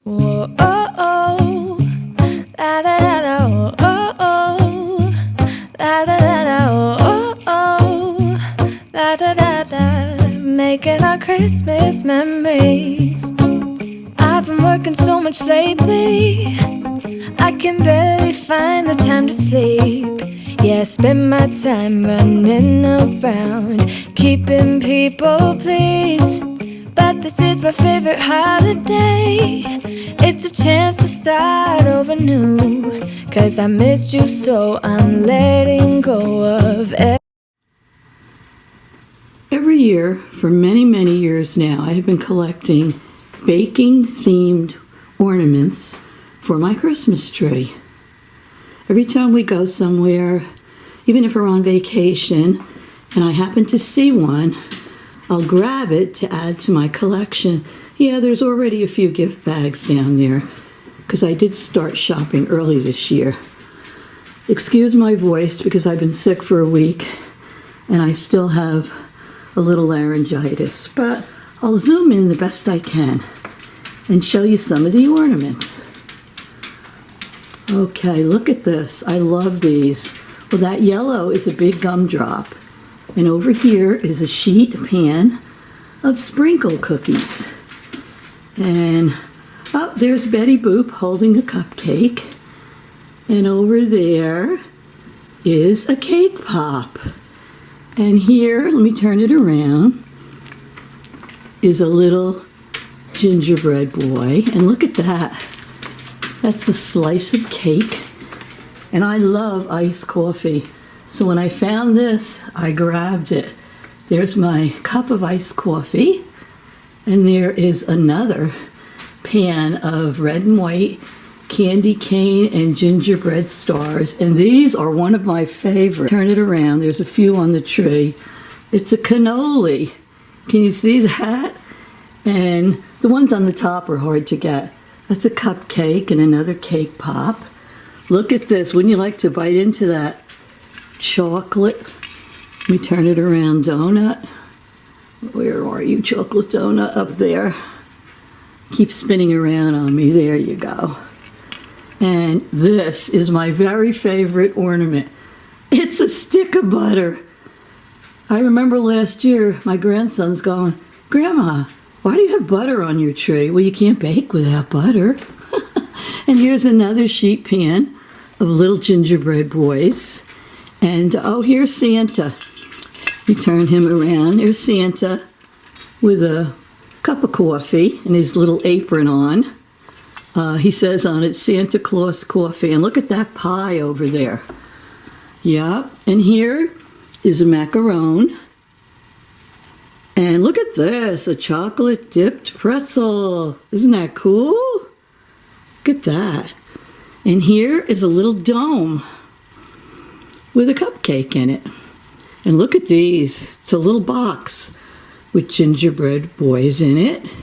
Whoa, oh, oh, la da da da, oh, oh, oh, la da da da, oh, oh, la da da da, making our Christmas memories. I've been working so much lately, I can barely find the time to sleep. Yeah, I spend my time running around, keeping people pleased. But this is my favorite holiday. It's a chance to start over new, 'cause I missed you so I'm letting go of it. Every year, for many, many years now, I have been collecting baking-themed ornaments for my Christmas tree. Every time we go somewhere, even if we're on vacation, and I happen to see one, I'll grab it to add to my collection. Yeah, there's already a few gift bags down there, because I did start shopping early this year. Excuse my voice, because I've been sick for a week, and I still have a little laryngitis, but I'll zoom in the best I can and show you some of the ornaments. Okay, look at this. I love these. Well, that yellow is a big gumdrop. And over here is a sheet pan of sprinkle cookies. And, oh, there's Betty Boop holding a cupcake. And over there is a cake pop. And here, let me turn it around, is a little gingerbread boy. And look at that. That's a slice of cake. And I love iced coffee. So when I found this, I grabbed it. There's my cup of iced coffee. And there is another pan of red and white candy cane and gingerbread stars. And these are one of my favorites. Turn it around. There's a few on the tree. It's a cannoli. Can you see that? And the ones on the top are hard to get. That's a cupcake and another cake pop. Look at this. Wouldn't you like to bite into that chocolate? Let me turn it around. Donut. Where are you, chocolate donut? Up there. Keep spinning around on me. There you go. And this is my very favorite ornament. It's a stick of butter. I remember last year my grandson's going, "Grandma, why do you have butter on your tree?" Well, you can't bake without butter. And here's another sheet pan of little gingerbread boys. And oh, here's Santa. We turn him around. There's Santa with a cup of coffee and his little apron on. He says on it, Santa Claus coffee. And look at that pie over there. Yeah. And here is a macaron. And look at this, a chocolate dipped pretzel. Isn't that cool? Look at that. And here is a little dome with a cupcake in it. And look at these. It's a little box with gingerbread boys in it.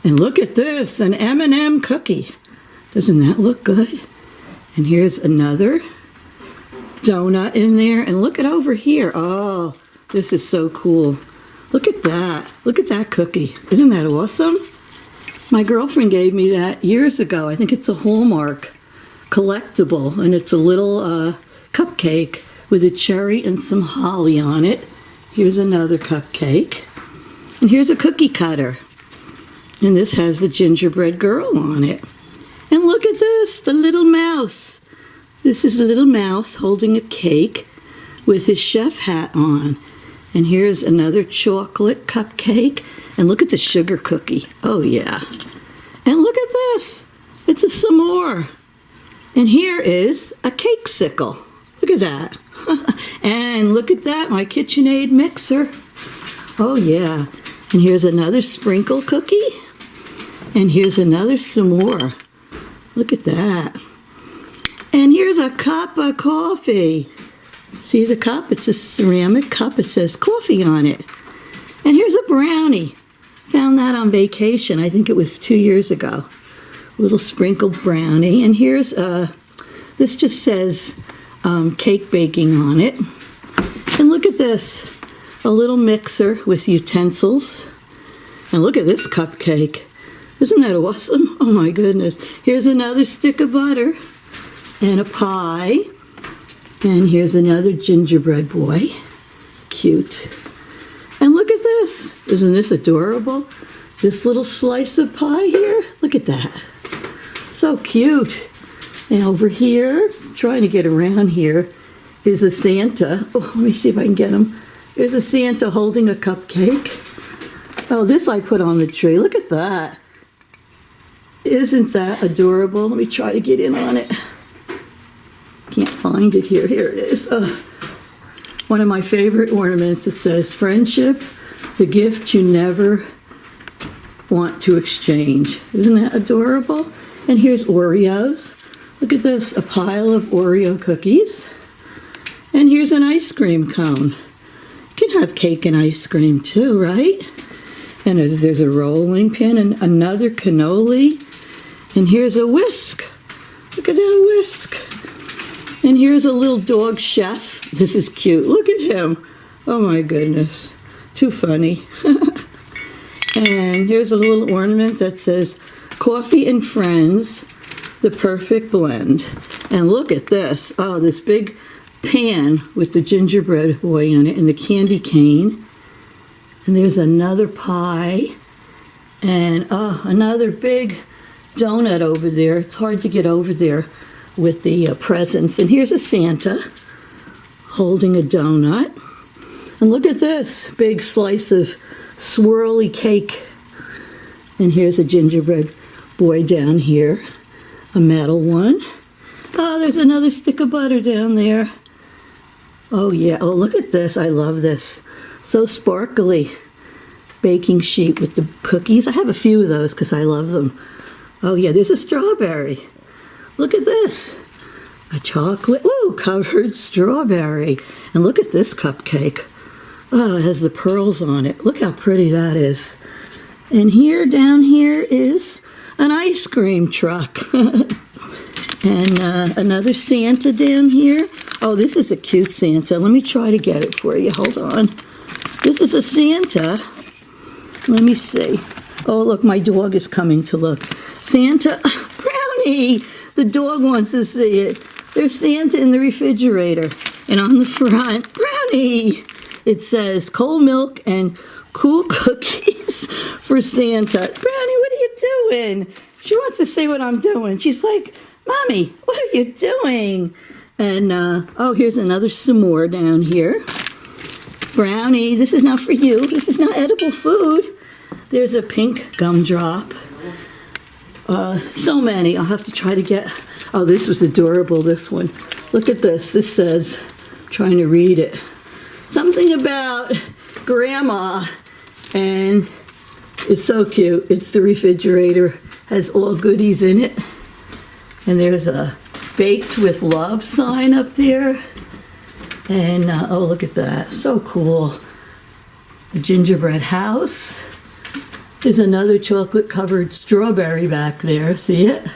And look at this, an M&M cookie. Doesn't that look good? And here's another donut in there. And look at over here. Oh, this is so cool. Look at that. Look at that cookie. Isn't that awesome? My girlfriend gave me that years ago. I think it's a Hallmark collectible. And it's a little cupcake with a cherry and some holly on it. Here's another cupcake. And here's a cookie cutter. And this has the gingerbread girl on it. And look at this, the little mouse. This is the little mouse holding a cake with his chef hat on. And here's another chocolate cupcake. And look at the sugar cookie. Oh, yeah. And look at this. It's a s'more. And here is a cake sickle. Look at that. And look at that, my KitchenAid mixer. Oh, yeah. And here's another sprinkle cookie. And here's another s'more. Look at that. And here's a cup of coffee. See the cup? It's a ceramic cup. It says coffee on it. And here's a brownie. Found that on vacation. I think it was 2 years ago. A little sprinkled brownie. And here's, this just says cake baking on it. And look at this. A little mixer with utensils. And look at this cupcake. Isn't that awesome? Oh my goodness. Here's another stick of butter and a pie. And here's another gingerbread boy. Cute. And look at this. Isn't this adorable? This little slice of pie here. Look at that. So cute. And over here, trying to get around here, is a Santa. Oh, let me see if I can get him. There's a Santa holding a cupcake. Oh, this I put on the tree. Look at that. Isn't that adorable? Let me try to get in on it. Can't find it here. Here it is. One of my favorite ornaments. It says, friendship, the gift you never want to exchange. Isn't that adorable? And here's Oreos. Look at this, a pile of Oreo cookies. And here's an ice cream cone. You can have cake and ice cream too, right? And there's a rolling pin and another cannoli. And here's a whisk. Look at that whisk. And here's a little dog chef. This is cute. Look at him. Oh my goodness. Too funny. And here's a little ornament that says, Coffee and Friends, the perfect blend. And look at this. Oh, this big pan with the gingerbread boy on it and the candy cane. And there's another pie. And another big donut over there. It's hard to get over there with the presents. And here's a Santa holding a donut. And look at this big slice of swirly cake. And here's a gingerbread boy down here, a metal one. Oh, there's another stick of butter down there. Oh yeah, oh look at this, I love this. So sparkly. Baking sheet with the cookies. I have a few of those because I love them. Oh yeah, there's a strawberry. Look at this. A chocolate, covered strawberry. And look at this cupcake. Oh, it has the pearls on it. Look how pretty that is. And here, down here is an ice cream truck. And another Santa down here. Oh, this is a cute Santa. Let me try to get it for you. Hold on. This is a Santa. Let me see. Oh, look, my dog is coming to look. Santa, Brownie! The dog wants to see it. There's Santa in the refrigerator. And on the front, Brownie! It says cold milk and cool cookies for Santa. Brownie, what are you doing? She wants to see what I'm doing. She's like, Mommy, what are you doing? And, here's another s'more down here. Brownie, this is not for you. This is not edible food. There's a pink gumdrop. So many. I'll have to try to get... Oh, this was adorable, this one. Look at this. This says, trying to read it, something about Grandma. And it's so cute. It's the refrigerator. Has all goodies in it. And there's a baked with love sign up there. And, oh, look at that. So cool. A gingerbread house. There's another chocolate-covered strawberry back there. See it?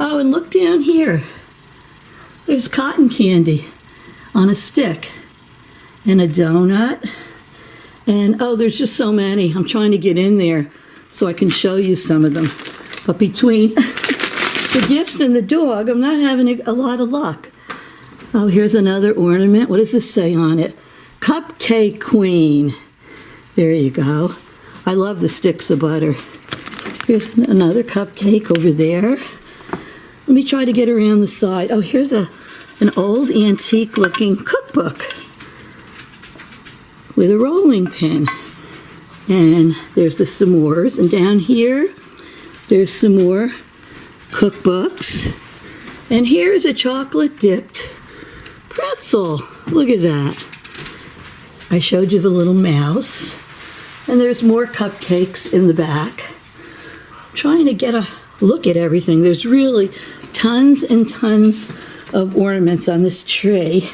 Oh, and look down here. There's cotton candy on a stick. And a donut. And, oh, there's just so many. I'm trying to get in there so I can show you some of them. But between the gifts and the dog, I'm not having a lot of luck. Oh, here's another ornament. What does this say on it? Cupcake Queen. There you go. I love the sticks of butter. Here's another cupcake over there. Let me try to get around the side. Oh, here's an old antique-looking cookbook with a rolling pin. And there's the s'mores. And down here, there's some more cookbooks. And here's a chocolate-dipped pretzel. Look at that. I showed you the little mouse. And there's more cupcakes in the back. I'm trying to get a look at everything. There's really tons and tons of ornaments on this tree.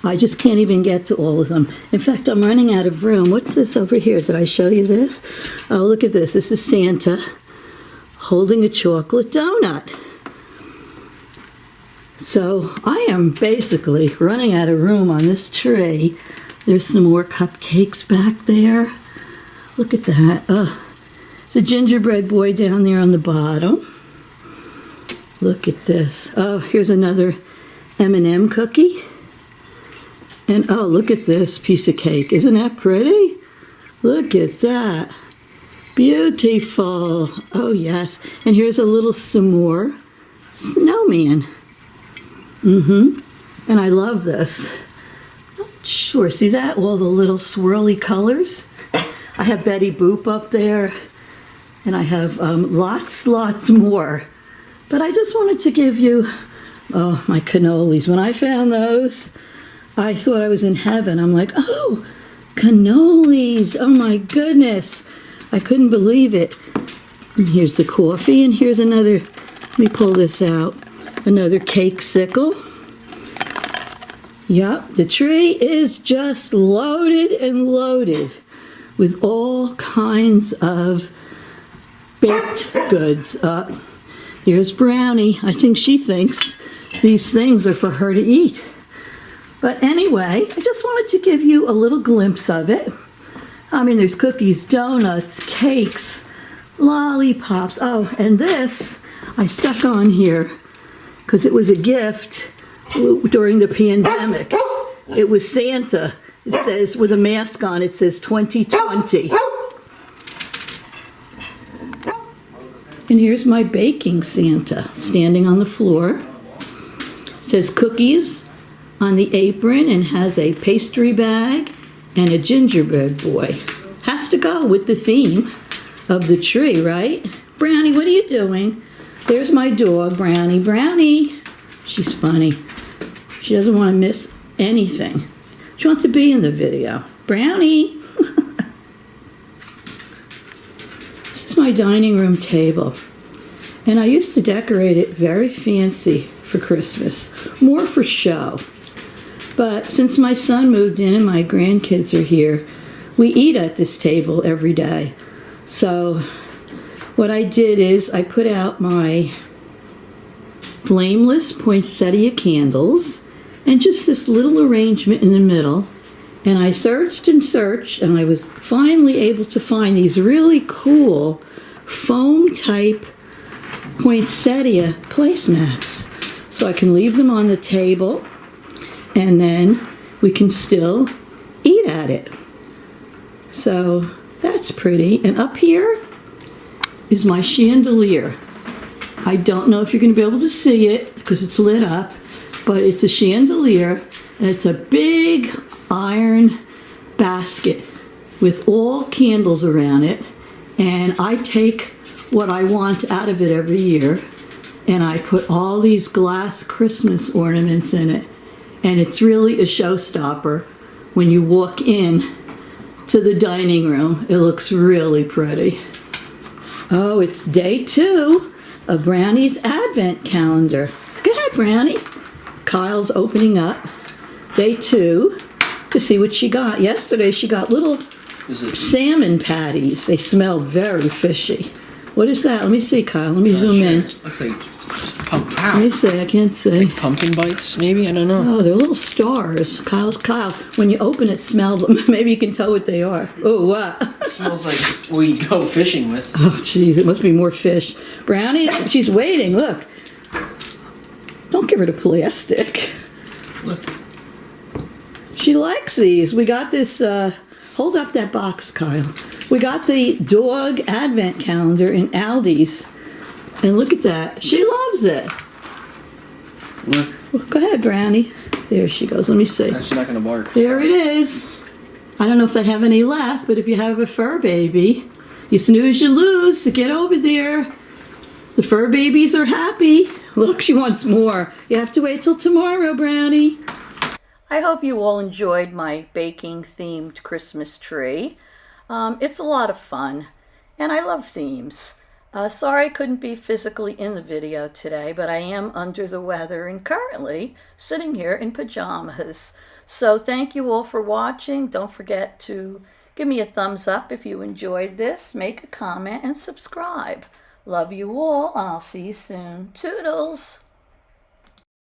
I just can't even get to all of them. In fact, I'm running out of room. What's this over here? Did I show you this? Oh, look at this. This is Santa holding a chocolate donut. So I am basically running out of room on this tree. There's some more cupcakes back there. Look at that. There's a gingerbread boy down there on the bottom. Look at this. Oh, here's another M&M cookie. And oh, look at this piece of cake. Isn't that pretty? Look at that. Beautiful. Oh, yes. And here's a little some more snowman. And I love this. Sure, see that? All the little swirly colors. I have Betty Boop up there. And I have lots more. But I just wanted to give you, oh, my cannolis. When I found those, I thought I was in heaven. I'm like, oh, cannolis. Oh, my goodness. I couldn't believe it. And here's the coffee, and here's another, let me pull this out, another cake sickle. Yep, the tree is just loaded and loaded with all kinds of baked goods. There's Brownie. I think she thinks these things are for her to eat. But anyway, I just wanted to give you a little glimpse of it. I mean, there's cookies, donuts, cakes, lollipops. Oh, and this I stuck on here because it was a gift during the pandemic. It was Santa. It says, with a mask on, it says 2020. And here's my baking Santa standing on the floor. It says cookies on the apron and has a pastry bag and a gingerbread boy. Has to go with the theme of the tree, right? Brownie, what are you doing? There's my dog, Brownie. Brownie. She's funny. She doesn't want to miss anything. She wants to be in the video. Brownie. This is my dining room table. And I used to decorate it very fancy for Christmas. More for show. But since my son moved in and my grandkids are here, we eat at this table every day. So what I did is I put out my flameless poinsettia candles and just this little arrangement in the middle. And I searched and searched, and I was finally able to find these really cool foam type poinsettia placemats. So I can leave them on the table, and then we can still eat at it. So that's pretty. And up here is my chandelier. I don't know if you're going to be able to see it because it's lit up, but it's a chandelier, and it's a big iron basket with all candles around it. And I take what I want out of it every year, and I put all these glass Christmas ornaments in it. And it's really a showstopper when you walk in to the dining room. It looks really pretty. Oh, it's day 2 of Brownie's Advent calendar. Go ahead, Brownie. Kyle's opening up day 2 to see what she got. Yesterday she got little salmon patties. They smelled very fishy. What is that? Let me see, Kyle. Let me zoom in. Looks like pumpkin. Let me see. I can't see. Like pumpkin bites, maybe? I don't know. Oh, they're little stars. Kyle, when you open it, smell them. Maybe you can tell what they are. Oh, what? It smells like we go fishing with. Oh, jeez. It must be more fish. Brownie, she's waiting. Look. Don't give her the plastic. Look. She likes these. We got this, hold up that box, Kyle. We got the dog advent calendar in Aldi's. And look at that. She loves it. Look. Well, go ahead, Brownie. There she goes. Let me see. She's not going to bark. There it is. I don't know if they have any left, but if you have a fur baby, you snooze, you lose. So get over there. The fur babies are happy. Look, she wants more. You have to wait till tomorrow, Brownie. I hope you all enjoyed my baking-themed Christmas tree. It's a lot of fun, and I love themes. Sorry I couldn't be physically in the video today, but I am under the weather and currently sitting here in pajamas. So thank you all for watching. Don't forget to give me a thumbs up if you enjoyed this, make a comment, and subscribe. Love you all, and I'll see you soon. Toodles!